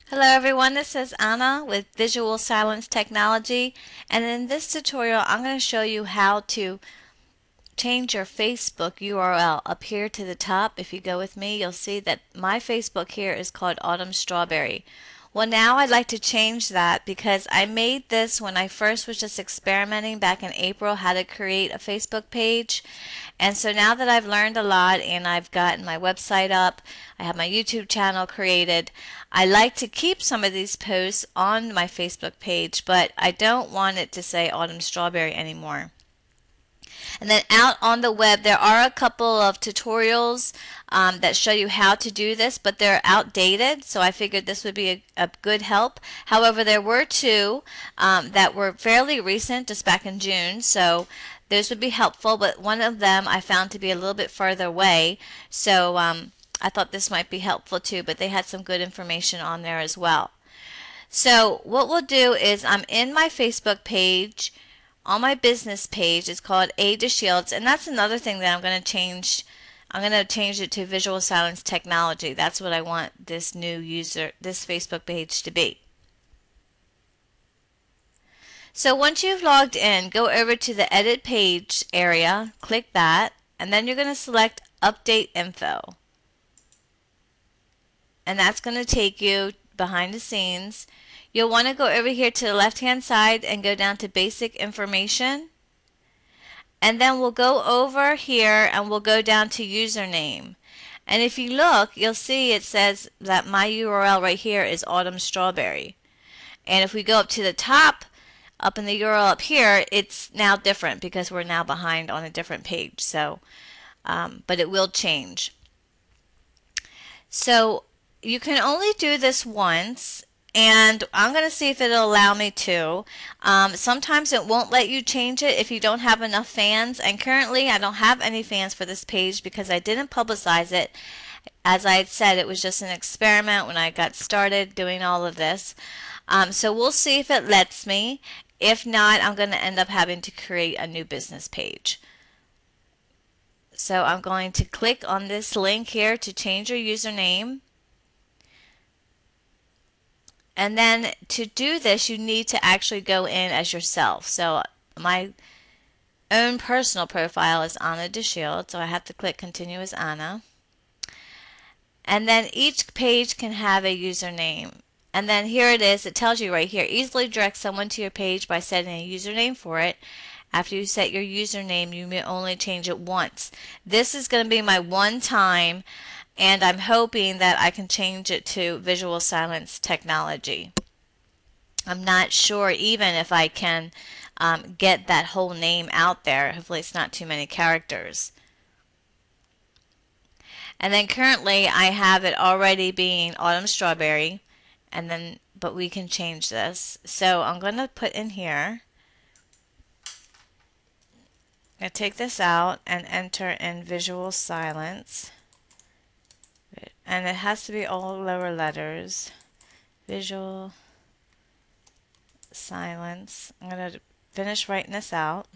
Hello everyone, this is Anna with Visual Silence Technology, and in this tutorial I'm going to show you how to change your Facebook URL. Up here to the top, if you go with me, you'll see that my Facebook here is called Autumn Strawberry. Well, now I'd like to change that because I made this when I first was just experimenting back in April how to create a Facebook page. And so now that I've learned a lot and I've gotten my website up, I have my YouTube channel created, I like to keep some of these posts on my Facebook page, but I don't want it to say Autumn Strawberry anymore. And then out on the web, there are a couple of tutorials that show you how to do this, but they're outdated, so I figured this would be a good help. However, there were two that were fairly recent, just back in June, so those would be helpful, but one of them I found to be a little bit further away, so I thought this might be helpful too, but they had some good information on there as well. So what we'll do is I'm in my Facebook page. On my business page, it's called Aid to Shields, and that's another thing that I'm going to change. I'm going to change it to Visual Silence Technology. That's what I want this new this Facebook page to be. So once you've logged in, go over to the Edit Page area, click that, and then you're going to select Update Info. And that's going to take you behind the scenes. You'll want to go over here to the left hand side and go down to Basic Information. And then we'll go over here and we'll go down to Username. And if you look, you'll see it says that my URL right here is Autumn Strawberry. And if we go up to the top, up in the URL up here, it's now different because we're now behind on a different page. So, but it will change. So you can only do this once, and I'm going to see if it'll allow me to. Sometimes it won't let you change it if you don't have enough fans, and currently I don't have any fans for this page because I didn't publicize it. As I had said, it was just an experiment when I got started doing all of this. So we'll see if it lets me. If not, I'm going to end up having to create a new business page. So I'm going to click on this link here to change your username. And then to do this, you need to actually go in as yourself. So my own personal profile is Anna DeShield, so I have to click Continue as Anna. And then each page can have a username. And then here it is. It tells you right here, easily direct someone to your page by setting a username for it. After you set your username, you may only change it once. This is going to be my one time, and I'm hoping that I can change it to Visual Silence Technology. I'm not sure even if I can get that whole name out there. Hopefully it's not too many characters. And then currently I have it already being Autumn Strawberry, and then but we can change this. So I'm going to put in here, I'm going to take this out and enter in Visual Silence. And it has to be all lower letters. Visual Silence. I'm going to finish writing this out.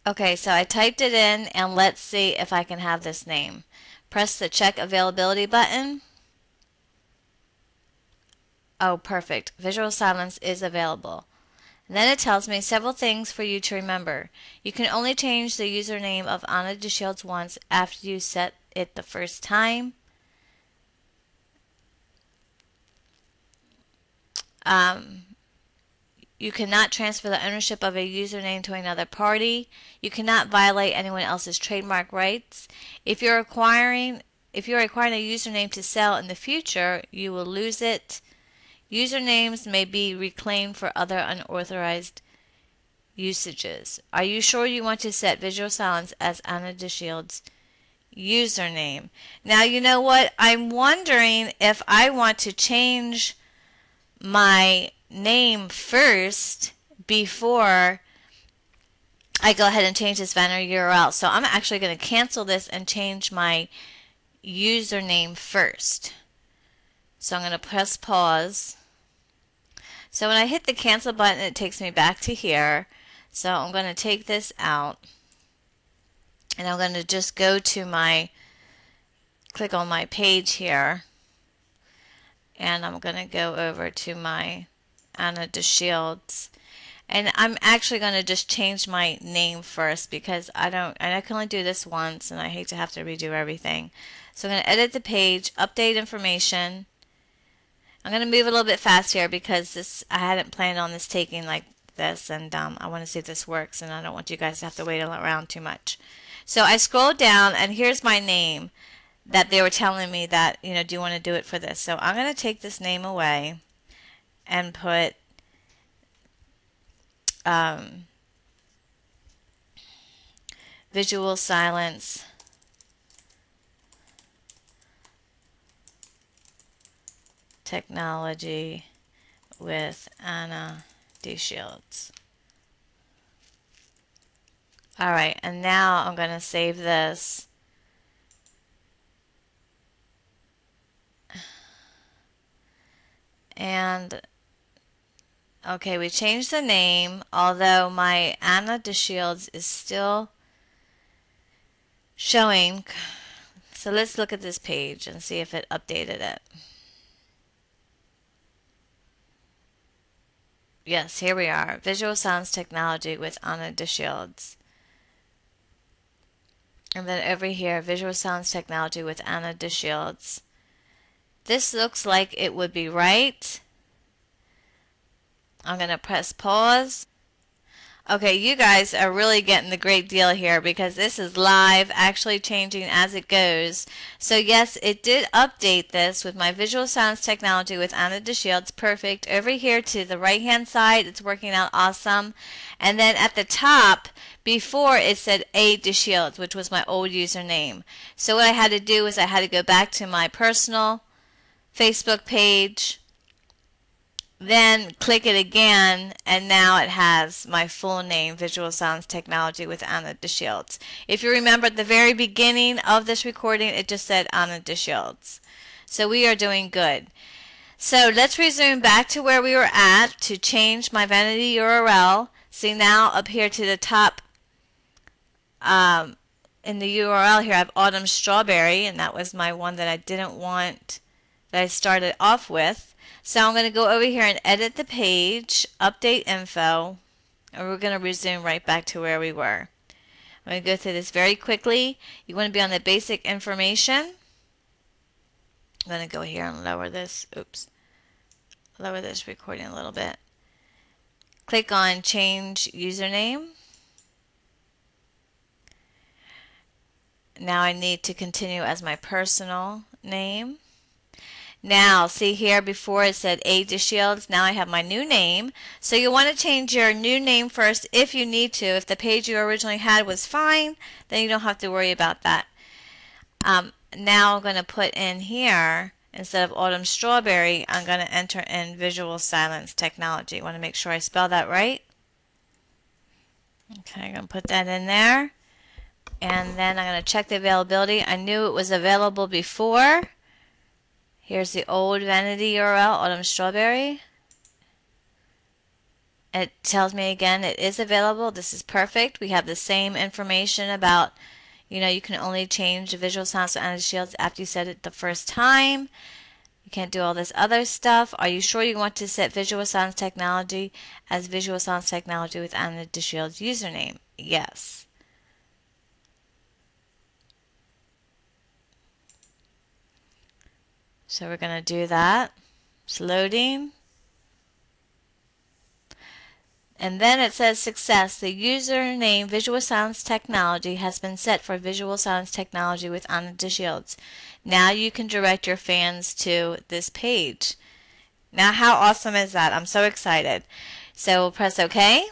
Okay, so I typed it in, and let's see if I can have this name. Press the check availability button. Oh, perfect. Visual Silence is available. And then it tells me several things for you to remember. You can only change the username of Anna DeShields once after you set it the first time. You cannot transfer the ownership of a username to another party. You cannot violate anyone else's trademark rights. If you're acquiring a username to sell in the future, you will lose it. Usernames may be reclaimed for other unauthorized usages. Are you sure you want to set Visual Silence as Anna DeShields' username? Now, you know what? I'm wondering if I want to change my name first before I go ahead and change this vendor URL. So I'm actually going to cancel this and change my username first. So I'm going to press pause. So when I hit the cancel button, it takes me back to here. So I'm going to take this out, and I'm going to just go to click on my page here, And I'm going to go over to my Anna DeShields. And I'm actually going to just change my name first because I can only do this once and I hate to have to redo everything. So I'm going to edit the page, update information. I'm going to move a little bit fast here because I hadn't planned on this taking like this, and I want to see if this works, and I don't want you guys to have to wait around too much. So I scrolled down and here's my name that they were telling me that, do you want to do it for this? So I'm going to take this name away and put Visual Silence Technology with Anna DeShields. Alright, and now I'm going to save this. And okay, we changed the name, although my Anna DeShields is still showing. So let's look at this page and see if it updated it. Yes, here we are. Visual Sounds Technology with Anna DeShields. And then over here, Visual Sounds Technology with Anna DeShields. This looks like it would be right. I'm going to press pause. Okay, you guys are really getting the great deal here because this is live, actually changing as it goes. So yes, it did update this with my Visual Sounds Technology with Anna DeShields. Perfect. Over here to the right hand side, it's working out awesome. And then at the top, before it said A DeShields, which was my old username. So what I had to do was I had to go back to my personal Facebook page, then click it again, and now it has my full name, Visual Sounds Technology with Anna DeShields. If you remember at the very beginning of this recording, it just said Anna DeShields. So we are doing good. So let's resume back to where we were at to change my vanity URL. See, now up here to the top in the URL here I have Autumn Strawberry, and that was my one that I didn't want, that I started off with. So I'm going to go over here and edit the page, update info, and we're going to resume right back to where we were. I'm going to go through this very quickly. You want to be on the basic information. I'm going to go here and lower this. Oops. Lower this recording a little bit. Click on change username. Now I need to continue as my personal name. Now, see here before it said A DeShields. Now I have my new name. So you want to change your new name first if you need to. If the page you originally had was fine, then you don't have to worry about that. Now I'm going to put in here, instead of Autumn Strawberry, I'm going to enter in Visual Silence Technology. I want to make sure I spell that right. Okay, I'm going to put that in there. And then I'm going to check the availability. I knew it was available before. Here's the old vanity URL, Autumn Strawberry. It tells me again it is available. This is perfect. We have the same information about, you can only change the Visual Sounds to Anna DeShields after you set it the first time. You can't do all this other stuff. Are you sure you want to set Visual Sounds Technology as Visual Sounds Technology with Anna DeShields username? Yes. So we're going to do that. It's loading. And then it says success. The username Visual Sounds Technology has been set for Visual Sounds Technology with Anna DeShields. Now you can direct your fans to this page. Now how awesome is that? I'm so excited. So we'll press OK.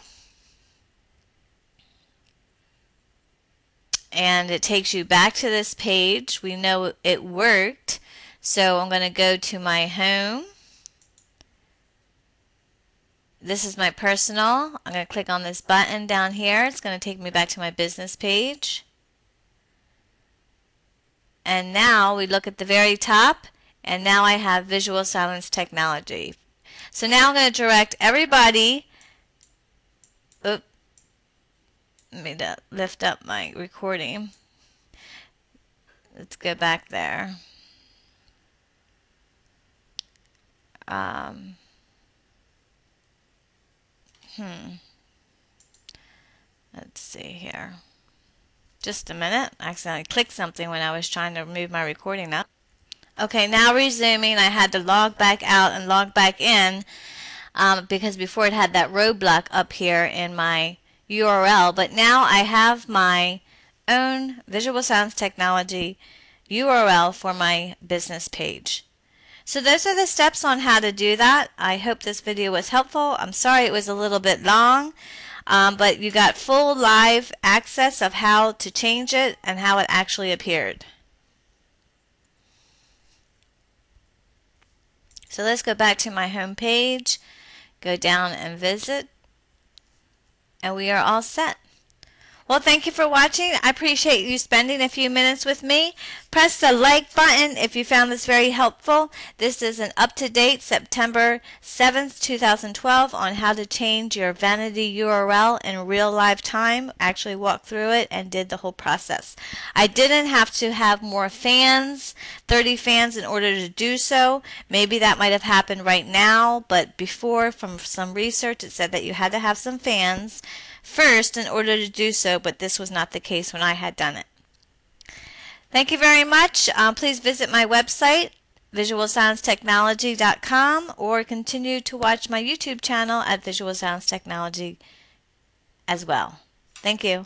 And it takes you back to this page. We know it worked. So I'm going to go to my home. This is my personal. I'm going to click on this button down here. It's going to take me back to my business page. And now we look at the very top, and now I have Visual Silence Technology. So now I'm going to direct everybody. Let me lift up my recording. Let's go back there. Um, let's see here. Just a minute. I accidentally clicked something when I was trying to move my recording up. Okay, now resuming. I had to log back out and log back in because before it had that roadblock up here in my URL. But now I have my own Visual Sounds Technology URL for my business page. So those are the steps on how to do that. I hope this video was helpful. I'm sorry it was a little bit long, but you got full live access of how to change it and how it actually appeared. So let's go back to my home page, go down and visit, and we are all set. Well, thank you for watching. I appreciate you spending a few minutes with me. Press the like button if you found this very helpful. This is an up-to-date September 7th, 2012 on how to change your vanity URL in real live time. Actually walked through it and did the whole process. I didn't have to have more fans, 30 fans in order to do so. Maybe that might have happened right now, but before, from some research, it said that you had to have some fans first in order to do so, but this was not the case when I had done it. Thank you very much. Please visit my website, visualsoundstechnology.com, or continue to watch my YouTube channel at Visual Sounds Technology as well. Thank you.